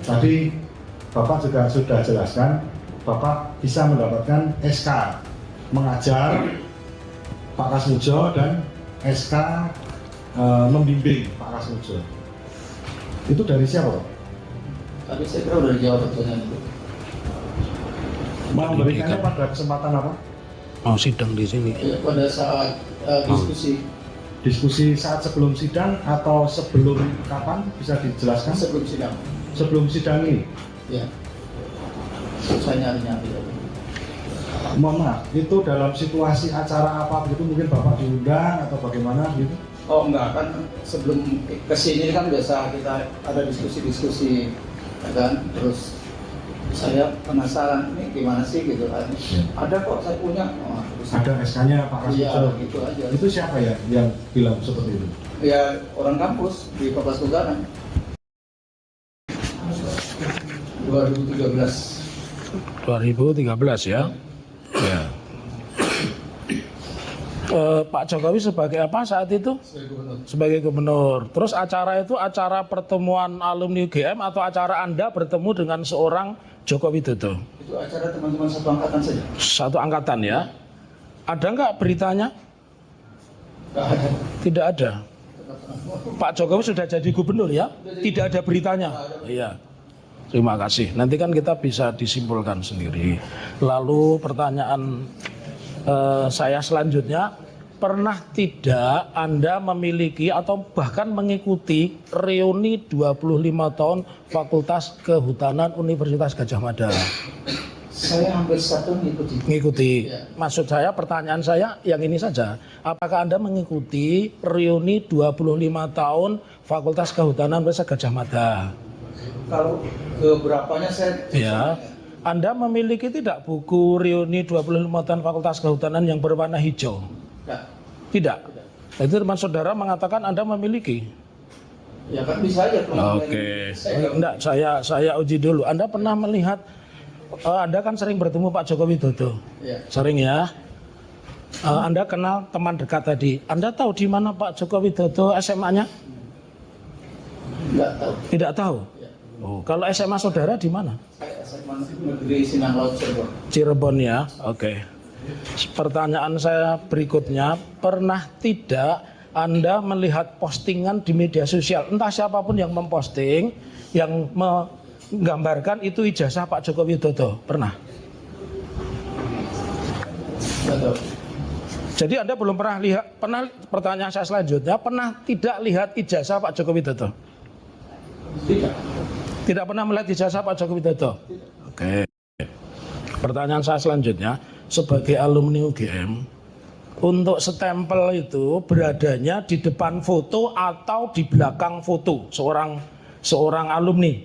Tadi Bapak juga sudah jelaskan, Bapak bisa mendapatkan SK mengajar Pak Kasmujo dan SK membimbing Pak Kasmujo. Itu dari siapa, Pak? Tapi saya kira udah dijawab pertanyaan itu. Memberikannya pada kesempatan apa? Mau sidang di sini. Ya, pada saat diskusi Diskusi saat sebelum sidang atau sebelum kapan, bisa dijelaskan? sebelum sidang. Sebelum sidang ini? Ya. Saya nyari-nyari. Mohon maaf, itu dalam situasi acara apa begitu, mungkin Bapak diundang atau bagaimana gitu? Oh enggak, kan sebelum kesini kan biasa kita ada diskusi-diskusi, ya kan? Terus saya penasaran ini gimana sih gitu kan? Ada kok saya punya. Oh, terus Ada SK-nya Pak iya, Kasmujo. gitu aja. Itu siapa ya yang bilang seperti itu? Ya orang kampus di Fakultas Kehutanan. 2013. 2013 ya. Ya. Pak Jokowi sebagai apa saat itu? Sebagai gubernur. Terus acara itu acara pertemuan alumni UGM atau acara Anda bertemu dengan seorang Joko Widodo? Itu acara teman-teman satu angkatan saja. Satu angkatan ya. Ada nggak beritanya? Nggak ada. Tidak ada. Pak Jokowi sudah jadi gubernur ya? Tidak ada beritanya. Iya. Terima kasih. Nanti kan kita bisa disimpulkan sendiri. Lalu pertanyaan saya selanjutnya, pernah tidak Anda memiliki atau bahkan mengikuti reuni 25 tahun Fakultas Kehutanan Universitas Gadjah Mada? Saya hampir satu Mengikuti. Ya. Maksud saya, pertanyaan saya yang ini saja. Apakah Anda mengikuti reuni 25 tahun Fakultas Kehutanan Universitas Gadjah Mada? Kalau keberapanya saya Ya. Anda memiliki tidak buku reuni 25 tahun Fakultas Kehutanan yang berwarna hijau? enggak. Tidak. Itu teman saudara mengatakan Anda memiliki. Ya kan bisa aja. Oke. Enggak, saya uji dulu. Anda pernah melihat, Anda kan sering bertemu Pak Joko Widodo. Ya. Sering ya. Anda kenal teman dekat tadi. Anda tahu di mana Pak Joko Widodo SMA-nya? Enggak tahu. Tidak tahu. Ya. Oh, kalau SMA saudara di mana? Saya SMA Negeri Sinang Laut Cirebon. Cirebon ya. Oke. Pertanyaan saya berikutnya, pernah tidak Anda melihat postingan di media sosial, entah siapapun yang memposting, yang menggambarkan itu ijazah Pak Joko Widodo? Pernah? Enggak tahu. Jadi Anda belum pernah lihat, pertanyaan saya selanjutnya, pernah tidak lihat ijazah Pak Joko Widodo? Tidak. Tidak pernah melihat ijazah Pak Joko Widodo? Oke. Pertanyaan saya selanjutnya, sebagai alumni UGM, untuk stempel itu beradanya di depan foto atau di belakang foto seorang alumni.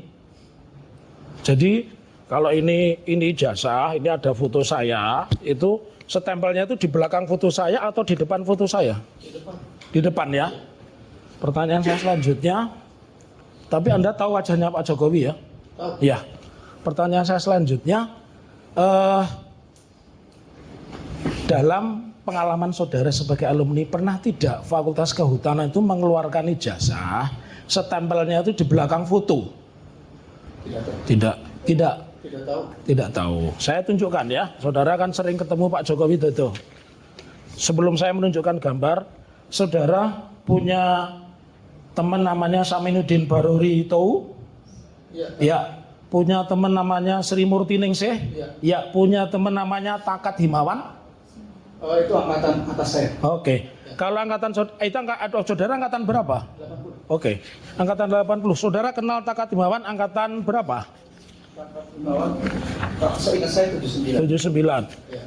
Jadi kalau ini ijazah, ini ada foto saya, itu stempelnya itu di belakang foto saya atau di depan foto saya? Di depan. Di depan ya. Pertanyaan saya selanjutnya, tapi Anda tahu wajahnya Pak Jokowi ya? Tahu. Ya. Pertanyaan saya selanjutnya, dalam pengalaman saudara sebagai alumni, pernah tidak Fakultas Kehutanan itu mengeluarkan ijazah, stempelnya itu di belakang foto? Tidak tahu. Tidak Tidak tahu. Tidak tahu. Saya tunjukkan ya, saudara kan sering ketemu Pak Joko Widodo. Sebelum saya menunjukkan gambar, saudara punya teman namanya Saminuddin Baruri Tou? Ya. Ya. Punya teman namanya Sri Murti Ningsih? Ya. Ya. Punya teman namanya Takat Himawan? Oh, itu angkatan atas saya. Oke. Kalau angkatan saudara angkatan berapa? 80. Oke. Angkatan 80. Saudara kenal Takat Himawan angkatan berapa? Seingat saya 79. 79. Ya.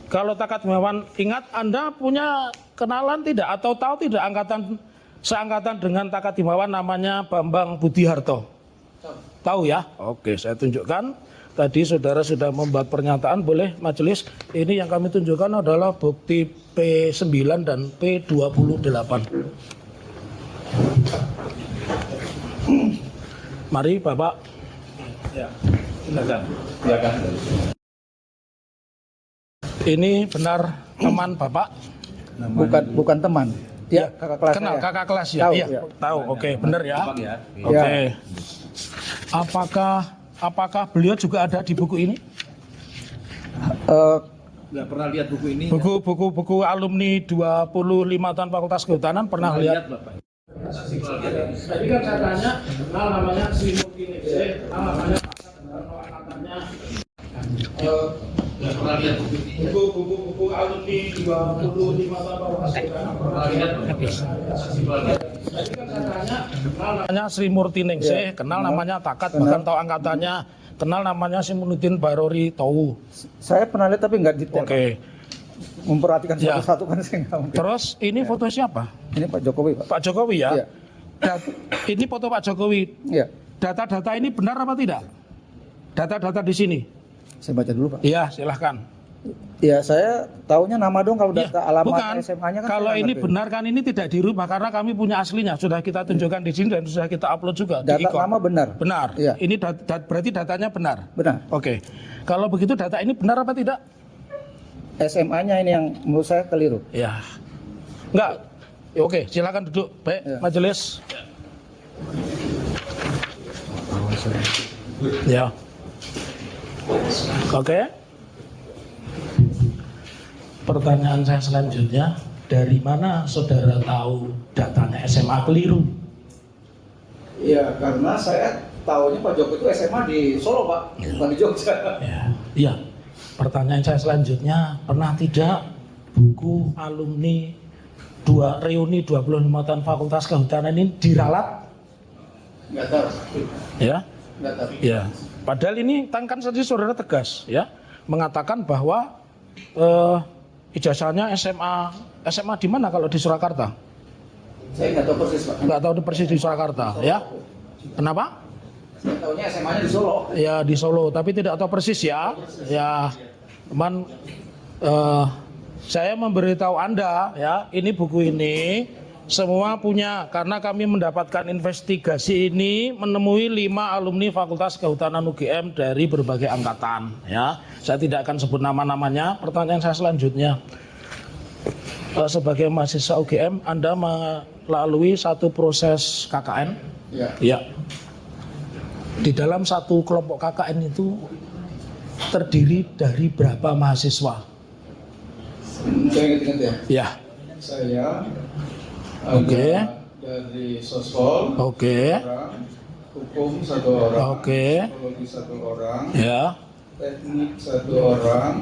Kalau Takat Himawan ingat, Anda punya kenalan tidak atau tahu tidak seangkatan dengan Takat Himawan namanya Bambang Budiharto? Tahu ya? Oke, saya tunjukkan. Tadi saudara sudah membuat pernyataan, boleh majelis. Ini yang kami tunjukkan adalah bukti P9 dan P28. Mari Bapak. Ya. Silakan. Silakan. Ini benar teman Bapak? Bukan teman. Ya, kakak kelas Kenal saya. kakak kelas ya? Tahu, Iya, ya. tahu. Oke, benar ya. Ya. Oke. Apakah beliau juga ada di buku ini? Nggak pernah lihat buku ini. Buku alumni 25 tahun Fakultas Kehutanan pernah lihat? Bapak. Tadi kan saya tanya, kenal namanya Sri Murtini, kenal namanya angkatannya. Nggak pernah lihat buku ini. Buku alumni 25 tahun Fakultas Kehutanan pernah lihat? Tadi kan saya tanya, kenal namanya Sri Murtiningsih, kenal namanya Takat, bahkan tahu angkatannya, kenal namanya Simunuddin Barori Towu. Saya pernah lihat tapi nggak detail. Oke. Memperhatikan Ya. satu-satu kan saya nggak mungkin. Terus ini foto siapa? Ini Pak Jokowi, Pak. Pak Jokowi ya? Iya. Ini foto Pak Jokowi. Iya. Data-data ini benar apa tidak? Data-data di sini. Saya baca dulu, Pak. Iya, silahkan. Ya, saya taunya nama dong kalau Ya, data alamat bukan. SMA-nya kan. Kalau saya ini ngerti. benar kan ini tidak dirubah karena kami punya aslinya. Sudah kita tunjukkan di sini dan sudah kita upload juga di Data ikon. nama benar. Benar. Iya. Ini berarti datanya benar. Benar. Oke. Kalau begitu data ini benar apa tidak? SMA-nya ini yang menurut saya keliru. Ya. Enggak. Ya, oke, silakan duduk. Baik, Ya. majelis. Ya. Oke. Pertanyaan saya selanjutnya, dari mana saudara tahu datanya SMA keliru? Iya, karena saya tahunya Pak Jokowi itu SMA di Solo, Pak, bukan di Jogja. Ya. Iya. Pertanyaan saya selanjutnya, pernah tidak buku alumni reuni 25 tahun Fakultas Kehutanan ini diralat? Nggak tahu. Ya. Nggak tahu. Ya. Padahal ini kan saja saudara tegas ya, mengatakan bahwa ijazahnya SMA di mana kalau di Surakarta? Saya nggak tahu persis, Pak. Nggak tahu persis di Surakarta ya. Kenapa? Saya tahunya SMA-nya di Solo. Ya di Solo, tapi tidak tahu persis ya. Ya, teman, saya memberitahu Anda ya, ini buku ini semua punya karena kami mendapatkan investigasi ini menemui 5 alumni Fakultas Kehutanan UGM dari berbagai angkatan ya. Saya tidak akan sebut nama-namanya. Pertanyaan saya selanjutnya, sebagai mahasiswa UGM Anda melalui satu proses KKN? Iya. Ya. Di dalam satu kelompok KKN itu terdiri dari berapa mahasiswa? Saya ingat-ingat ya. Ya. Saya Oke. dari Sospol Oke. orang, hukum 1 orang, Oke. psikologi 1 orang, Ya. teknik 1 orang,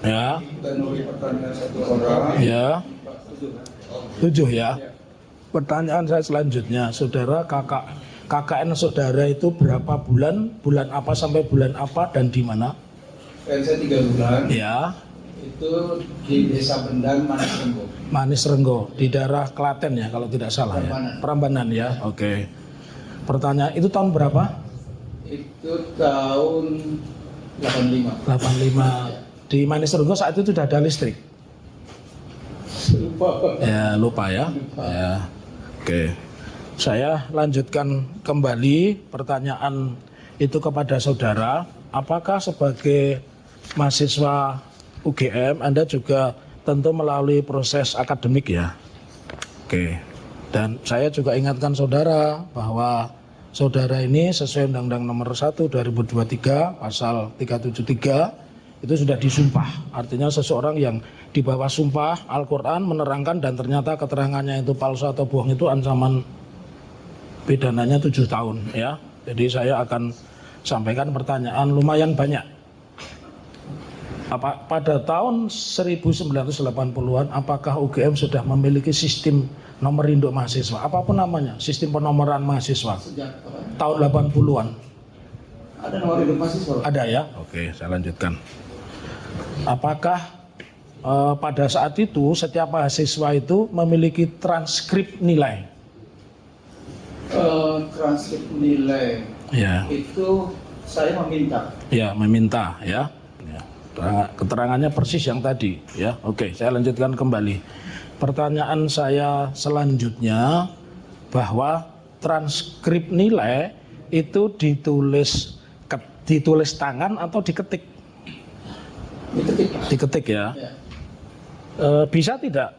Ya. teknologi pertanian 1 orang, Ya. 7 7. ya. Pertanyaan saya selanjutnya, saudara KKN saudara itu berapa bulan? Bulan apa sampai bulan apa dan di mana? Kan saya 3 bulan. Ya. Itu di Desa Bendang, Manis Renggo. Manis Renggo di daerah Klaten ya kalau tidak salah ya. Prambanan ya. Oke. Pertanyaan itu tahun berapa? Itu tahun 85. 85. Di Manis Renggo saat itu sudah ada listrik. Lupa. Ya, lupa ya. Ya. Oke. Saya lanjutkan kembali pertanyaan itu kepada saudara. Apakah sebagai mahasiswa UGM Anda juga tentu melalui proses akademik ya? Oke. Dan saya juga ingatkan saudara bahwa saudara ini sesuai Undang-Undang Nomor 1 2023 Pasal 373 itu sudah disumpah. Artinya seseorang yang di bawah sumpah Al-Quran menerangkan dan ternyata keterangannya itu palsu atau bohong itu ancaman pidananya 7 tahun ya. Jadi saya akan sampaikan pertanyaan lumayan banyak. Pada tahun 1980-an apakah UGM sudah memiliki sistem nomor induk mahasiswa? Apapun namanya, sistem penomoran mahasiswa. Sejak apa? Tahun 80-an. Ada nomor hidup mahasiswa. Ada ya? Oke, saya lanjutkan. Apakah pada saat itu setiap mahasiswa itu memiliki transkrip nilai? Transkrip nilai Ya. itu saya meminta. Ya, meminta ya. Keterangannya persis yang tadi ya. Oke, saya lanjutkan kembali. Pertanyaan saya selanjutnya bahwa transkrip nilai itu ditulis tangan atau diketik? Diketik. Diketik ya. Ya. Bisa tidak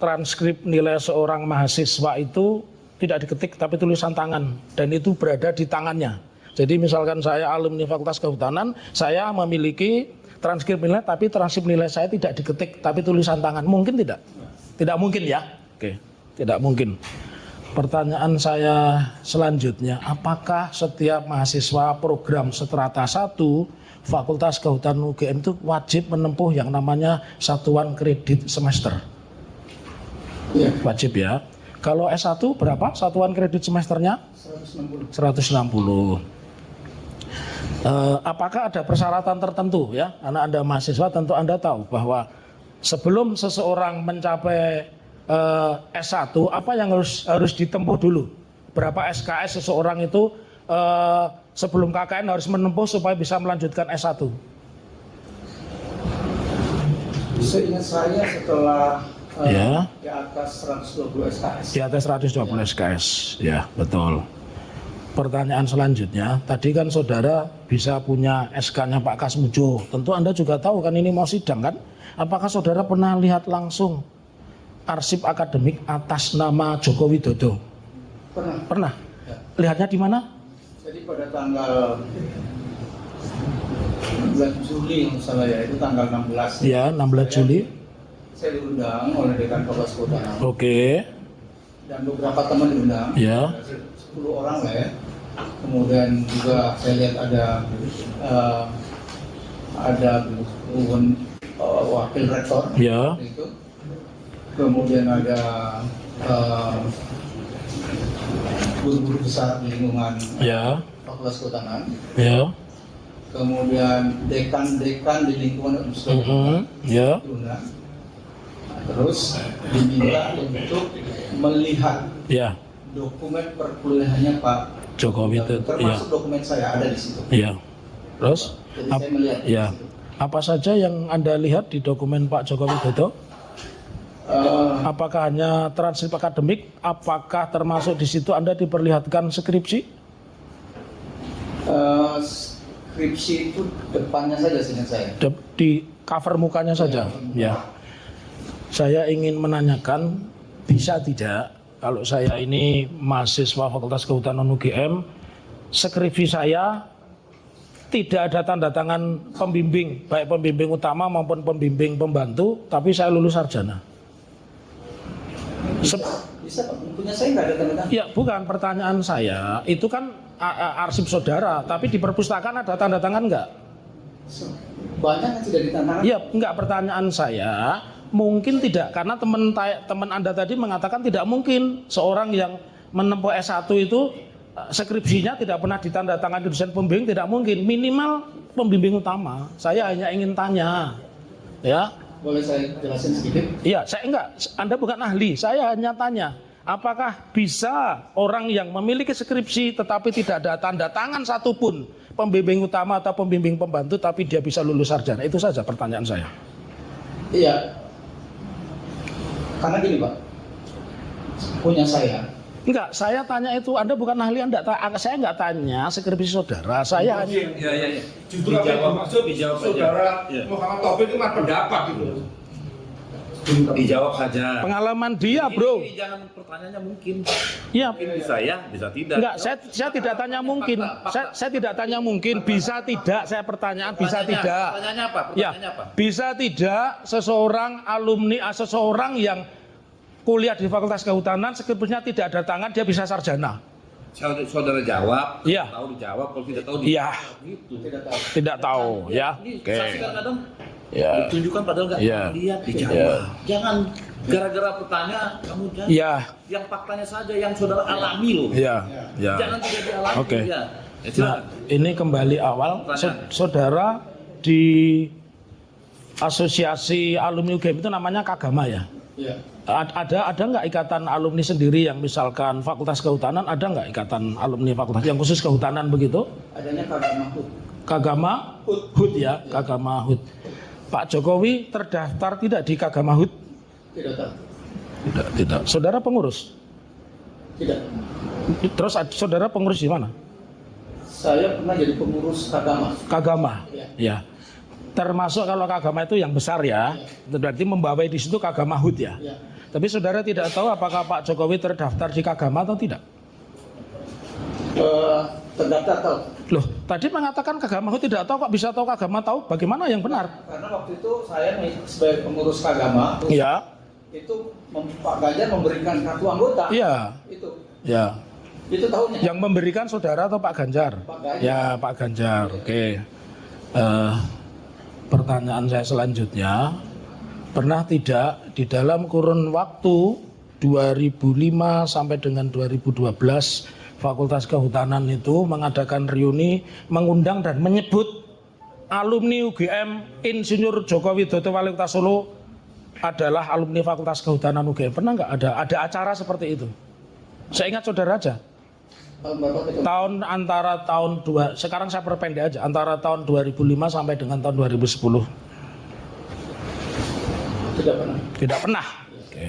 transkrip nilai seorang mahasiswa itu tidak diketik tapi tulisan tangan dan itu berada di tangannya. Jadi misalkan saya alumni Fakultas Kehutanan, saya memiliki transkrip nilai tapi transkrip nilai saya tidak diketik tapi tulisan tangan. Mungkin tidak? Tidak mungkin ya? Oke, tidak mungkin. Pertanyaan saya selanjutnya, apakah setiap mahasiswa program Strata 1 Fakultas Kehutanan UGM itu wajib menempuh yang namanya satuan kredit semester? Iya. Wajib ya. Kalau S1 berapa satuan kredit semesternya? 160. 160. Apakah ada persyaratan tertentu ya? Karena Anda mahasiswa tentu Anda tahu bahwa sebelum seseorang mencapai S1 apa yang harus ditempuh dulu? Berapa SKS seseorang itu sebelum KKN harus menempuh supaya bisa melanjutkan S1? Seingat saya setelah Ya. di atas 120 SKS. Di atas 120 SKS, ya betul. Pertanyaan selanjutnya, tadi kan saudara bisa punya SK-nya Pak Kasmujo. Tentu Anda juga tahu kan ini mau sidang kan? Apakah saudara pernah lihat langsung arsip akademik atas nama Joko Widodo? Pernah. Pernah? Ya. Lihatnya di mana? Jadi pada tanggal 16 Juli yang salah ya, itu tanggal 16. Ya, 16 Juli. Saya diundang oleh Dekan Fakultas Kehutanan Oke. dan beberapa teman diundang. Ya. 10 orang lah ya. Kemudian juga saya lihat ada wakil rektor. Ya. Itu. Kemudian ada guru-guru besar di lingkungan Ya. Fakultas Kehutanan. Ya. Kemudian dekan-dekan di lingkungan universitas Ya. diundang. Terus diminta untuk melihat Ya. dokumen perkuliahannya Pak Joko Widodo. Ya. termasuk dokumen saya ada di situ. Ya. Terus? Jadi saya melihat di Ya. situ. Apa saja yang Anda lihat di dokumen Pak Joko Widodo? Apakah hanya transkrip akademik? Apakah termasuk di situ Anda diperlihatkan skripsi? Skripsi itu depannya saja seingat saya. Di cover mukanya saja. Ya. Saya ingin menanyakan, bisa tidak kalau saya ini mahasiswa Fakultas Kehutanan UGM, skripsi saya tidak ada tanda tangan pembimbing, baik pembimbing utama maupun pembimbing pembantu, tapi saya lulus sarjana. Bisa Pak, punya saya nggak ada tanda tangan. Ya, bukan pertanyaan saya. Itu kan arsip saudara, tapi di perpustakaan ada tanda tangan enggak? Banyak yang tidak ditandatangan. Iya, enggak, pertanyaan saya mungkin tidak, karena teman Anda tadi mengatakan tidak mungkin seorang yang menempuh S1 itu skripsinya tidak pernah ditandatangani dosen pembimbing, tidak mungkin, minimal pembimbing utama. Saya hanya ingin tanya, ya. Boleh saya jelasin sedikit? Iya, saya enggak, Anda bukan ahli, saya hanya tanya, apakah bisa orang yang memiliki skripsi tetapi tidak ada tanda tangan satupun pembimbing utama atau pembimbing pembantu tapi dia bisa lulus sarjana? Itu saja pertanyaan saya. Iya. Karena gini Pak, punya saya. Enggak, saya tanya itu, Anda bukan ahli, saya enggak tanya skripsi saudara, saya hanya... Iya. Justru apa yang dimaksud saudara Muhammad Taufik itu pendapat gitu. Dijawab saja. Pengalaman dia, bro. Ini jangan pertanyaannya mungkin. Iya. Mungkin bisa ya, bisa tidak. Enggak, saya tidak tanya mungkin. Saya tidak tanya mungkin, bisa tidak, saya pertanyaan bisa tidak. Pertanyaannya apa? Ya, Pertanyaannya apa? bisa tidak seseorang alumni, seseorang yang kuliah di Fakultas Kehutanan, skripsinya tidak ada tangan, dia bisa sarjana? Saudara jawab, Iya. tahu dijawab, kalau tidak tahu Iya. dijawab. Gitu. Tidak tahu. Tidak tahu, ya. Ini Oke. saksi kadang Ya. ditunjukkan padahal nggak Iya. lihat, dijawab. Iya. Jangan gara-gara pertanyaan kamu jangan. Ya. Yang faktanya saja yang saudara alami loh. Ya. Ya. Jangan tidak dialami. Oke. Ya. Ya, Nah, silakan. ini kembali awal, saudara di asosiasi alumni UGM itu namanya Kagama ya? Iya. Ada nggak ikatan alumni sendiri yang misalkan Fakultas Kehutanan, ada nggak ikatan alumni fakultas yang khusus kehutanan begitu? Adanya Kagama HUT. Kagama HUT ya, Kagama HUT. Pak Jokowi terdaftar tidak di Kagama HUT? Tidak tahu. Tidak. Saudara pengurus? Tidak. Terus saudara pengurus di mana? Saya pernah jadi pengurus Kagama. Kagama. Iya. Ya. Termasuk kalau Kagama itu yang besar ya. Berarti membawai di situ Kagama HUT ya. Iya. Tapi saudara tidak tahu apakah Pak Jokowi terdaftar di Kagama atau tidak? Terdaftar tahu. Loh, tadi mengatakan Kagama tidak tahu, kok bisa tahu Kagama tahu? Bagaimana yang benar? Karena waktu itu saya sebagai pengurus Kagama, Iya. itu Pak Ganjar memberikan kartu anggota. Iya. Itu. Ya. Itu tahunnya. Yang memberikan saudara atau Pak Ganjar? Pak Ganjar. Ya, Pak Ganjar. Oke. Pertanyaan saya selanjutnya, pernah tidak di dalam kurun waktu 2005 sampai dengan 2012 Fakultas Kehutanan itu mengadakan reuni, mengundang dan menyebut alumni UGM Insinyur Joko Widodo Wali Kota Solo adalah alumni Fakultas Kehutanan UGM? Pernah nggak ada acara seperti itu? Saya ingat saudara aja. Tahun berapa itu? Sekarang saya perpendek aja, antara tahun 2005 sampai dengan tahun 2010. Tidak pernah. Tidak pernah. Oke.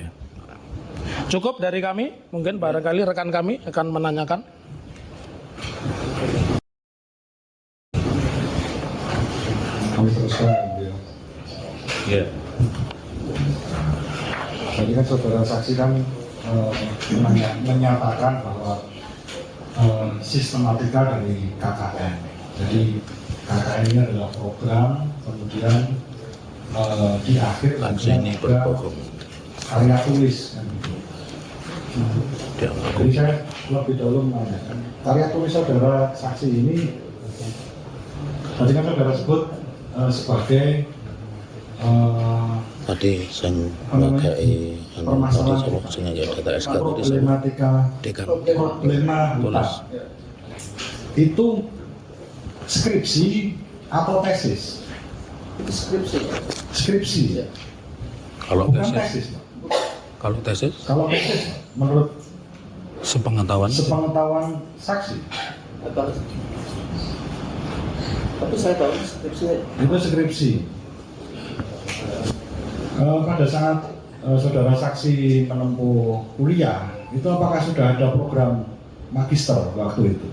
Cukup dari kami, mungkin barangkali rekan kami akan menanyakan. Kami teruskan. Iya. Jadi kan saudara saksi kan menyatakan bahwa sistematika dari KKN. Jadi KKN ini adalah program, kemudian di akhir Ini ada karya tulis. Kan. Jadi saya lebih dahulu menanyakan karya tulis saudara saksi ini. Tadi kan saudara sebut sebagai tadi sing megai permasalahan sing ya data SK tadi sing problematika problema hutan. Itu skripsi atau tesis? Itu skripsi. Skripsi. Kalau Bukan tesis, tesis. kalau tesis, Kalau tesis menurut sepengetahuan. sepengetahuan saksi Atau tapi saya tahu skripsi. itu skripsi. Pada saat saudara saksi menempuh kuliah, itu apakah sudah ada program magister waktu itu?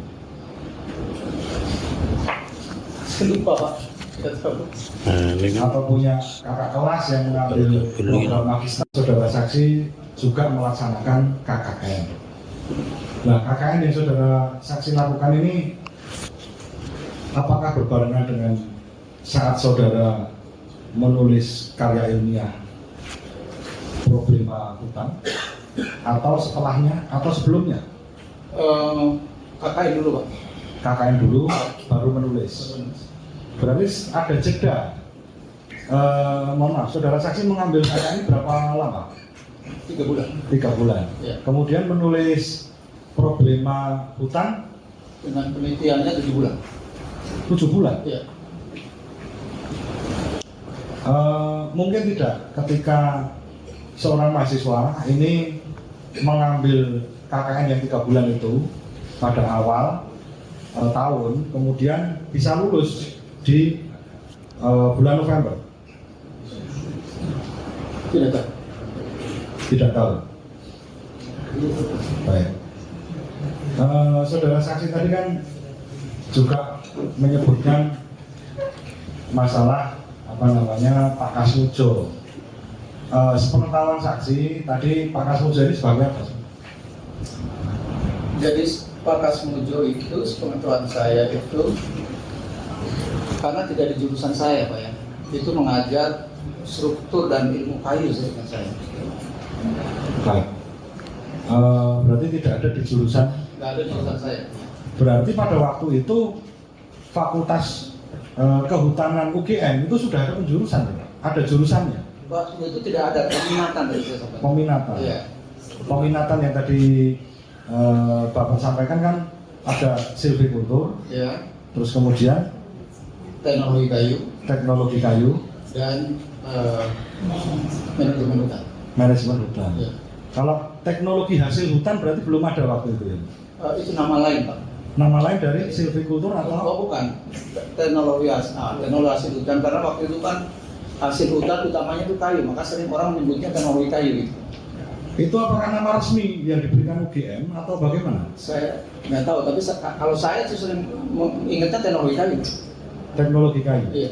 Saya lupa Pak. Saya tahu. Atau punya kakak kelas yang mengambil program magister? Saudara saksi juga melaksanakan KKN. Nah, KKN yang saudara saksi lakukan ini apakah berbarengan dengan saat saudara menulis karya ilmiah problema hutan, atau setelahnya atau sebelumnya? KKN dulu Pak. KKN dulu baru menulis. Berarti ada jeda. Mohon maaf, saudara saksi mengambil KKN berapa lama? 3 bulan. 3 bulan. Ya. Kemudian menulis problema hutan Dengan penelitiannya 7 bulan. 7 bulan. Ya. Mungkin tidak ketika seorang mahasiswa ini mengambil KKN yang 3 bulan itu pada awal tahun, kemudian bisa lulus di bulan November. Tidak tahu. Tidak tahu. Baik. Saudara saksi tadi kan juga menyebutkan masalah Pak Kasmujo. Sepengetahuan saksi tadi Pak Kasmujo ini sebagai apa? Jadi Pak Kasmujo itu sepengetahuan saya itu karena tidak di jurusan saya Pak ya, itu mengajar struktur dan ilmu kayu seingat saya. Baik. Berarti tidak ada di jurusan. Nggak ada di jurusan saya. Berarti pada waktu itu Fakultas Kehutanan UGM itu sudah ada penjurusan, ada jurusannya. Pak itu tidak ada peminatan dari saya sampaikan. Peminatan. Iya. Peminatan yang tadi Bapak sampaikan kan ada silvikultur, Ya. terus kemudian Teknologi kayu dan manajemen hutan. manajemen hutan. Ya. Kalau teknologi hasil hutan berarti belum ada waktu itu ya? Itu nama lain Pak. Nama lain dari silvikultur atau? Oh bukan, teknologi hasil hutan, karena waktu itu kan hasil hutan utamanya itu kayu, maka sering orang menyebutnya teknologi kayu gitu. Itu apakah nama resmi yang diberikan UGM atau bagaimana? Saya nggak tahu, tapi kalau saya sih sering ingatnya teknologi kayu. Teknologi kayu. Iya.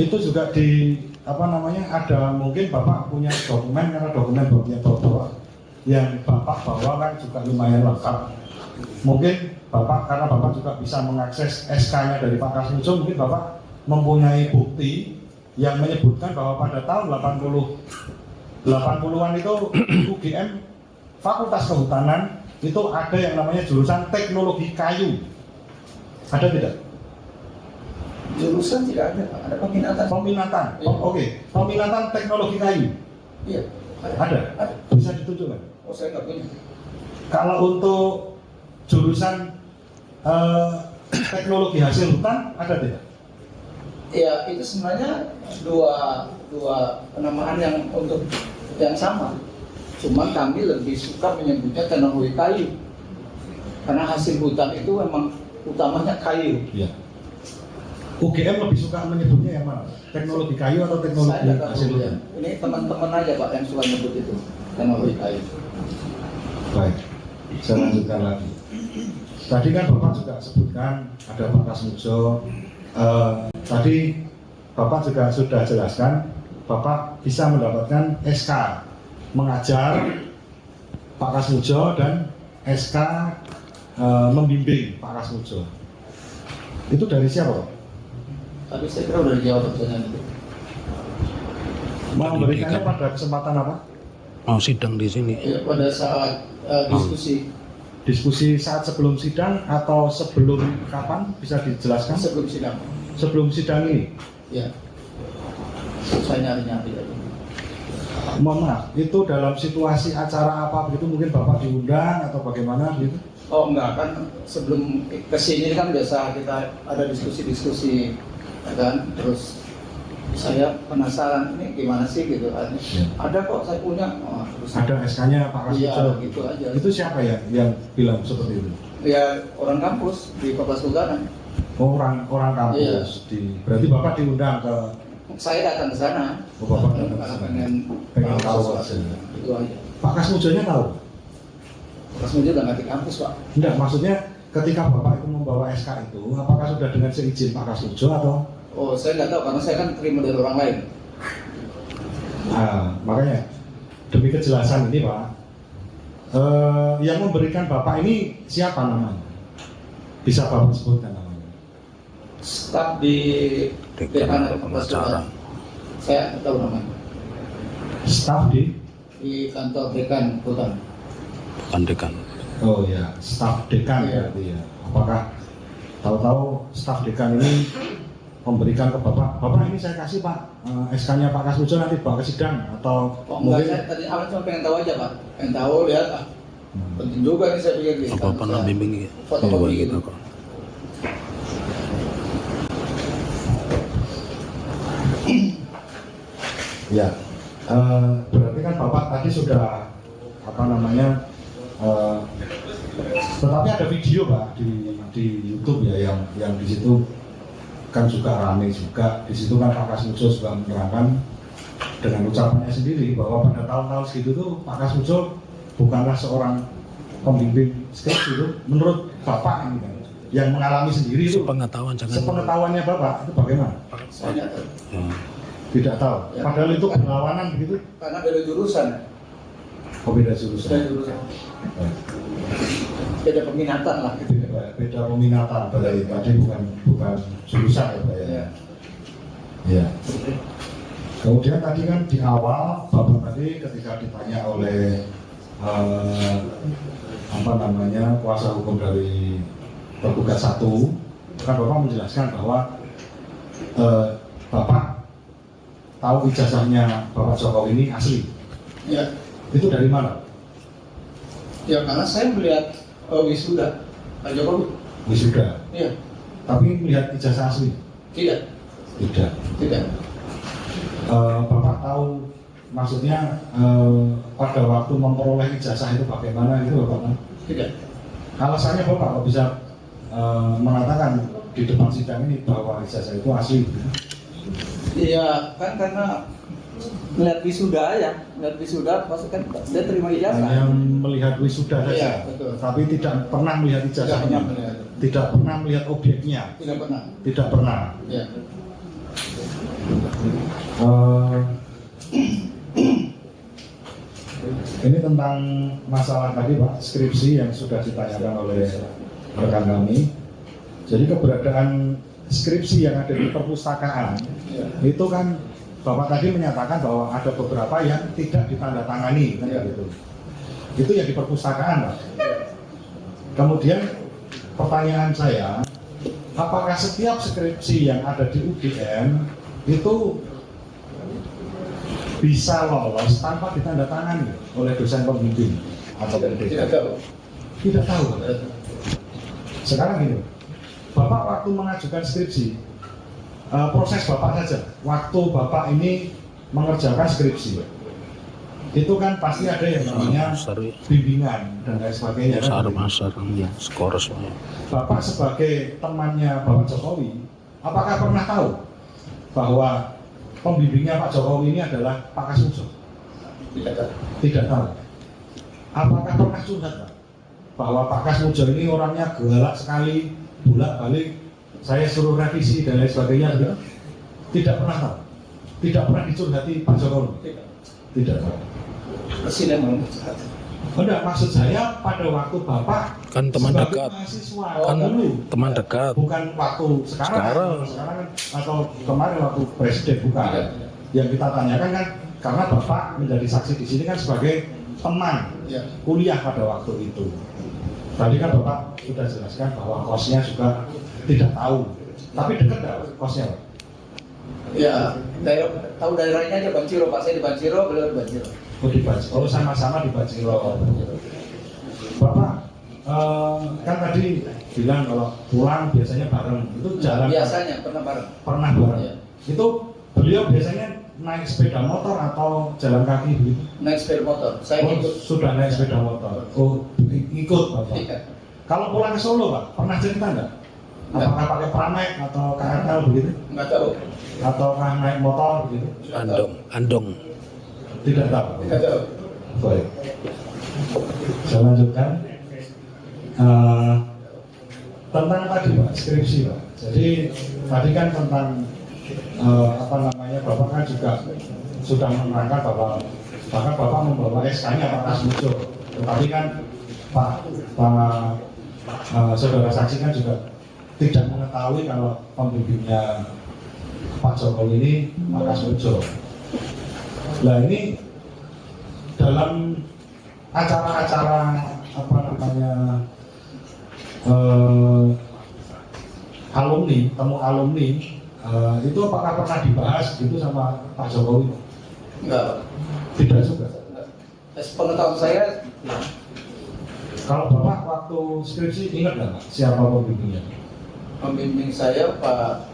Itu juga apa namanya, ada mungkin Bapak punya dokumen, karena dokumen bagian bawah yang Bapak bawa kan juga lumayan lengkap. Mungkin Bapak, karena Bapak juga bisa mengakses SK-nya dari Pak Kasmujo, mungkin Bapak mempunyai bukti yang menyebutkan bahwa pada tahun 80-an itu UGM Fakultas Kehutanan itu ada yang namanya jurusan teknologi kayu. Ada tidak? Jurusan tidak ada, Pak. Ada peminatan. Peminatan. Iya. Oke. Peminatan teknologi kayu. Iya. Ada. Ada. Bisa ditunjukkan. Oh, saya nggak punya. Kalau untuk jurusan teknologi hasil hutan ada tidak? Ya, itu sebenarnya dua penamaan yang untuk yang sama. Cuma kami lebih suka menyebutnya teknologi kayu. Karena hasil hutan itu memang utamanya kayu. Iya. UGM lebih suka menyebutnya yang mana? Teknologi kayu atau teknologi Saya nggak hasil tahu ya. hutan? Ini teman-teman aja Pak yang suka nyebut itu teknologi kayu. Baik, saya lanjutkan lagi. Tadi kan Bapak juga sebutkan ada Pak Kasmujo. Tadi Bapak juga sudah jelaskan Bapak bisa mendapatkan SK mengajar Pak Kasmujo dan SK membimbing Pak Kasmujo. Itu dari siapa, Pak? Tapi saya kira udah dijawab pertanyaan itu. Memberikannya pada kesempatan apa? Mau sidang di sini. Ya, pada saat diskusi Diskusi saat sebelum sidang atau sebelum kapan? Bisa dijelaskan? sebelum sidang. Sebelum sidang ini? Ya. Saya nyari-nyari aja. Mohon maaf, itu dalam situasi acara apa begitu, mungkin Bapak diundang atau bagaimana gitu? Oh enggak, kan sebelum kesini kan biasa kita ada diskusi-diskusi, ya kan? Terus saya penasaran ini gimana sih gitu kan? Ya. Ada kok saya punya. Oh, terus Ada SK-nya Pak Iya, Kasmujo. gitu aja. Itu siapa ya yang bilang seperti itu? Ya orang kampus di Fakultas Kehutanan. Orang kampus. Iya. Berarti Bapak diundang ke Saya datang ke sana. Oh, Bapak datang ke Karena sana. pengen tahu sesuatu. hasilnya. Itu aja. Pak Kasmujonya tahu? Pas menuju udah nggak di kampus Pak. Enggak, maksudnya ketika Bapak itu membawa SK itu, apakah sudah dengan seizin Pak Kasmujo atau? Oh saya nggak tahu karena saya kan terima dari orang lain. Nah, makanya demi kejelasan ini Pak, yang memberikan Bapak ini siapa namanya? Bisa Bapak sebutkan namanya? Staf di Dekan atau Fakultas pengacara. Kehutanan. Saya nggak tahu namanya. Staf di? Kantor Dekan Kehutanan. Bukan dekan. Oh ya, staf dekan Iya. berarti ya. Apakah tahu-tahu staf dekan ini memberikan ke Bapak, Bapak ini saya kasih Pak SK-nya Pak Kasmujo nanti bawa ke sidang atau Oh enggak, mungkin saya tadi awal cuma pengen tahu aja Pak. Pengen tahu lihat penting juga nih saya pikir gitu. Apa pernah bimbing gitu? Fotokopi gitu gitu. kok. ya berarti kan Bapak tadi sudah apa namanya tetapi ada video Pak di YouTube ya yang di situ kan juga ramai juga. Di situ kan Pak Kasmujo juga menerangkan dengan ucapannya sendiri bahwa pada tahun-tahun segitu tuh Pak Kasmujo bukanlah seorang pembimbing skripsi itu menurut Bapak ini kan yang mengalami sendiri itu. Sepengetahuan jangan. Sepengetahuannya Bapak itu bagaimana? Saya nggak tahu. Ya. Tidak tahu. Ya. Padahal itu berlawanan begitu. Karena beda jurusan. Oh, beda Beda jurusan. jurusan. Beda peminatan lah gitu. Beda peminatan berarti tadi bukan jurusan ya Pak ya. Ya. Ya. Kemudian tadi kan di awal Bapak tadi ketika ditanya oleh apa namanya kuasa hukum dari tergugat 1 kan Bapak menjelaskan bahwa Bapak tahu ijazahnya Bapak Jokowi ini asli. Ya. Itu dari mana? Ya karena saya melihat wisuda Pak Jokowi. Wisuda. Iya. Tapi melihat ijazah asli? Tidak. Tidak. Tidak. Bapak tahu maksudnya pada waktu memperoleh ijazah itu bagaimana itu Bapak tahu? Tidak. Alasannya Bapak kok bisa mengatakan di depan sidang ini bahwa ijazah itu asli? Iya kan karena melihat wisuda ya, melihat wisuda pasti kan dia terima ijazah. Hanya melihat wisuda Iya, saja, betul. tapi tidak pernah melihat Tidak ijazahnya, pernah melihat. tidak pernah melihat objeknya, Tidak pernah. tidak pernah. Ya. Ini tentang masalah tadi Pak, skripsi yang sudah ditanyakan oleh rekan kami. Jadi keberadaan skripsi yang ada di perpustakaan itu kan Bapak tadi menyatakan bahwa ada beberapa yang tidak ditandatangani kan gitu. Itu yang di perpustakaan Pak. Kemudian pertanyaan saya, apakah setiap skripsi yang ada di UGM itu bisa lolos tanpa ditandatangani oleh dosen pembimbing atau pendidik? Tidak tahu. Tidak tahu. Sekarang gini, Bapak waktu mengajukan skripsi, proses Bapak saja, waktu Bapak ini mengerjakan skripsi, itu kan pasti ada yang namanya bimbingan dan lain sebagainya. Masar, skor semua. Bapak sebagai temannya Bapak Jokowi, apakah pernah tahu bahwa pembimbingnya Pak Jokowi ini adalah Pak Kasmujo? Tidak tahu. Tidak tahu. Apakah pernah curhat Pak, bahwa Pak Kasmujo ini orangnya galak sekali, bolak-balik, saya suruh revisi dan lain sebagainya? Tidak pernah tahu. Tidak pernah dicurhati Pak Jokowi? Tidak tahu. Presiden mau curhat. Enggak, maksud saya pada waktu Bapak Kan teman sebagai dekat. mahasiswa Kan dulu, teman dekat. bukan waktu sekarang kan, atau kemarin waktu presiden, bukan. Yang kita tanyakan kan karena Bapak menjadi saksi di sini kan sebagai teman kuliah pada waktu itu. Tadi kan Bapak sudah jelaskan bahwa kosnya juga tidak tahu, tapi dekat nggak kosnya Pak? Ya, tahu daerahnya aja Banjiro, Pak saya di Banjiro, beliau di Banjiro. Oh di Banjiro, oh sama-sama di Banjiro. Bapak kan tadi bilang kalau pulang biasanya bareng, itu jalan Biasanya pernah bareng. pernah bareng. Iya. Itu beliau biasanya naik sepeda motor atau jalan kaki begitu? Naik sepeda motor, saya Oh, ikut. sudah naik sepeda motor. Oh, ikut Bapak. Iya. Kalau pulang ke Solo Pak, pernah cerita nggak? Nggak. Apakah pakai pramek atau KRL begitu? Nggak tahu. Ataukah naik motor begitu? Andong. Tidak tahu. Nggak tahu. Baik. Saya lanjutkan. Tentang tadi Pak, skripsi Pak. Jadi tadi kan tentang apa namanya, Bapak kan juga sudah menerangkan bahwa bahkan Bapak membawa SK-nya Pak Kasmujo. Tetapi kan Pak saudara saksi kan juga tidak mengetahui kalau pembimbingnya Pak Jokowi ini Pak Kasmujo. Nah ini dalam acara-acara apa namanya alumni, temu alumni, itu apakah pernah dibahas gitu sama Pak Jokowi? Enggak. Tidak juga. Pengetahuan saya, Kalau Bapak waktu skripsi ingat nggak Pak, siapa pembimbingnya? pembimbing saya Pak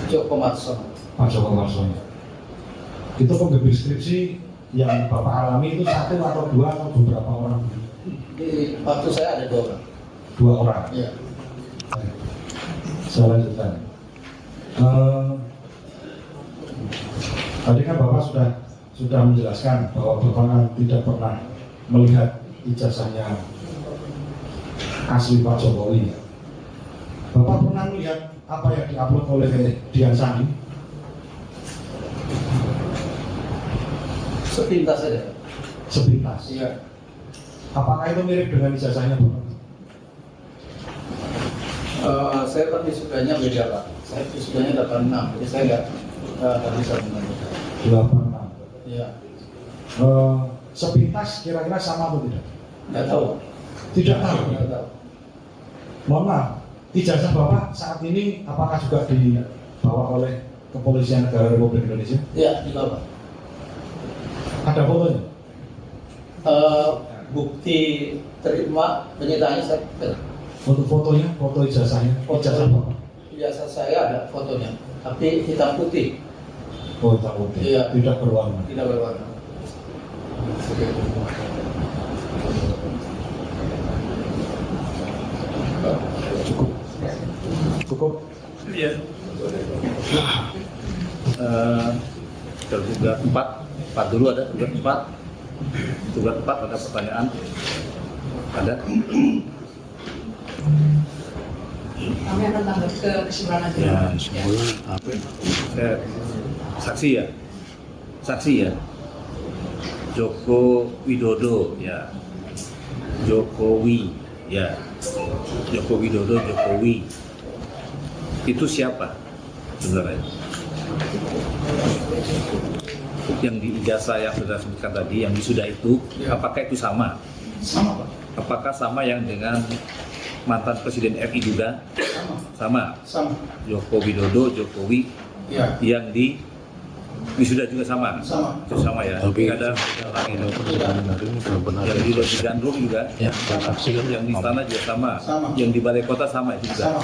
Joko Marsono. Pak Joko Marsono. Itu pembimbing skripsi yang Bapak alami itu satu atau dua atau beberapa orang? Di waktu saya ada 2 orang. 2 orang. Iya. Saya lanjutkan. Tadi kan Bapak sudah menjelaskan bahwa Bapak tidak pernah melihat ijazahnya asli Pak Jokowi. Bapak pernah melihat apa yang diupload oleh Dian Sandi? Sepintas saja. Sepintas. Iya. Apakah itu mirip dengan ijazahnya Bapak? Saya kan wisudanya beda Pak. Saya wisudanya 86, jadi saya nggak bisa menentukan. 86. Iya. Sepintas kira-kira sama atau tidak? Nggak tahu. Tidak tahu. Nggak tahu. Mohon maaf, ijazah Bapak saat ini apakah juga dibawa oleh Kepolisian Negara Republik Indonesia? Iya, di bawah. Ada fotonya? Bukti terima penyitaannya saya pegang. Untuk fotonya, foto ijazahnya, ijazah Bapak. Ijazah saya ada fotonya, tapi hitam putih, Oh, hitam putih, Iya. tidak berwarna. tidak berwarna. Cukup. Iya. Tergugat 4 dulu ada tergugat 4. Tergugat 4 ada pertanyaan. Ada. Kami akan tambah ke kesimpulan aja. Ya, semuanya apa? Saksi ya, saksi ya. Joko Widodo ya, Jokowi ya, Joko Widodo, Jokowi. Itu siapa sebenarnya? Yang di ijazah yang sudah sebutkan tadi, yang wisuda itu, apakah itu sama? Sama Pak. Apakah sama yang dengan mantan Presiden RI juga? Sama. Sama. Joko Widodo, Jokowi, Ya. yang di wisuda juga sama. Sama. Itu sama ya. Tapi Tidak ada orang kalau yang persidangan hari ini benar-benar yang di Loji Gandrung juga, ya saksi kan yang di istana juga sama. Sama. Yang di balai kota sama itu juga. Sama.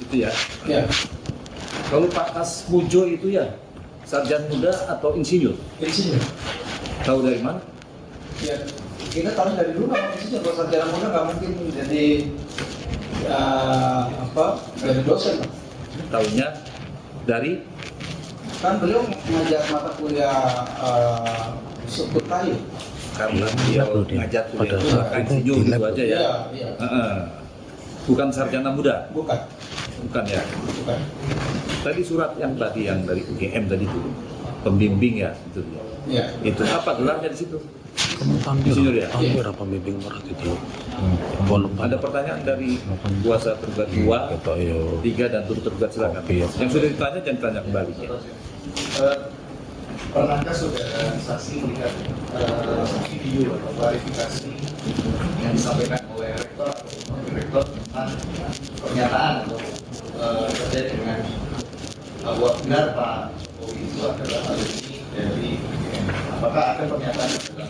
Itu ya. Ya. Kalau Pak Kas Pujo itu ya sarjana muda atau insinyur? Insinyur. Tahu dari mana? Ya. Kita tahu dari dulu kalau insinyur, kalau sarjana muda nggak mungkin jadi jadi dosen. Pak. Tahunya dari Kan beliau mengajar mata kuliah suku kayu. karena dia Loh, dia ngajar pada kuliah saat maka itu insinyur di gitu lab. aja ya. Iya, iya. Heeh. Bukan sarjana muda, Bukan, bukan ya. bukan. Tadi surat yang tadi yang dari UGM tadi itu pembimbing ya itu. Iya. Itu apa gelarnya di situ? kamu tampil Insinyur ya? tampil apa bimbing merah gitu bolong Ada pertanyaan dari kuasa tergugat 2, kata yo 3 dan turut tergugat silakan. Oke. Yang sudah ditanya jangan tanya kembali ya. Pernahkah saudara saksi melihat video atau klarifikasi yang disampaikan oleh rektor atau direktur tentang pernyataan atau terkait dengan bahwa benar Pak Jokowi itu adalah alumni dari UGM? Apakah ada pernyataan dalam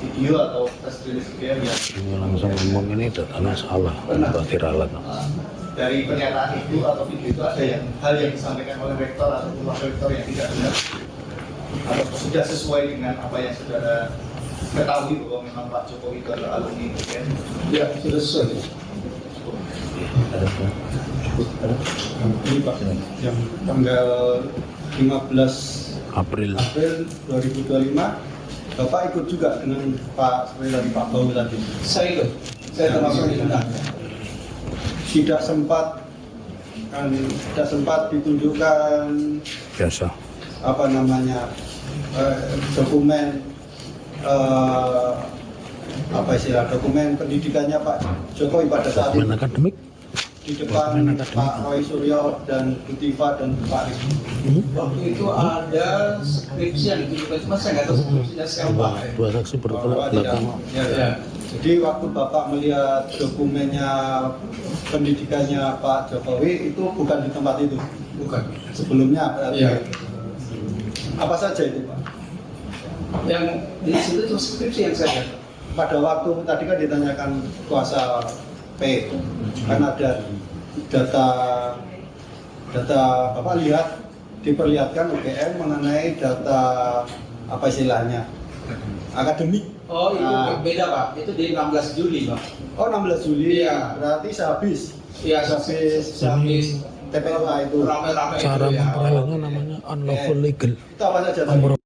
video atau tes rilis UGM yang ini langsung ngomong ini datanya salah berarti ralat dari pernyataan itu atau video itu ada yang hal yang disampaikan oleh rektor atau wakil rektor yang tidak benar? Atau sudah sesuai dengan apa yang saudara ketahui bahwa memang Pak Jokowi itu adalah alumni UGM? Ya, sudah sesuai. Ini Pak, yang tanggal 15 April 2025 Bapak ikut juga dengan Pak seperti tadi Pak Bawu tadi. Saya ikut. Saya termasuk di tengah. Tidak sempat ditunjukkan biasa apa namanya dokumen dokumen pendidikannya Pak Jokowi pada saat dokumen itu akademik di depan dokumen akademik. Pak Roy Suryo dan Bu Tiva dan Pak Rizky. Waktu itu ada skripsi yang ditunjukkan, cuma saya nggak tahu skripsinya siapa. dua saksi Bahwa belakang tidak. Ya. Jadi waktu Bapak melihat dokumennya pendidikannya Pak Jokowi itu bukan di tempat itu, Bukan. sebelumnya berarti. Iya. Apa saja itu Pak? Yang di situ cuma skripsi yang saya lihat. Pada waktu tadi kan ditanyakan kuasa P, kan ada data Bapak lihat diperlihatkan UGM mengenai data apa istilahnya akademik. Oh, itu Nah. beda Pak. Itu di 16 Juli Pak. Oh 16 Juli, Iya. berarti sehabis Iya, habis TPLA itu. Rame-rame cara itu ya. memperolehnya namanya unlawful legal Itu apa saja tadi?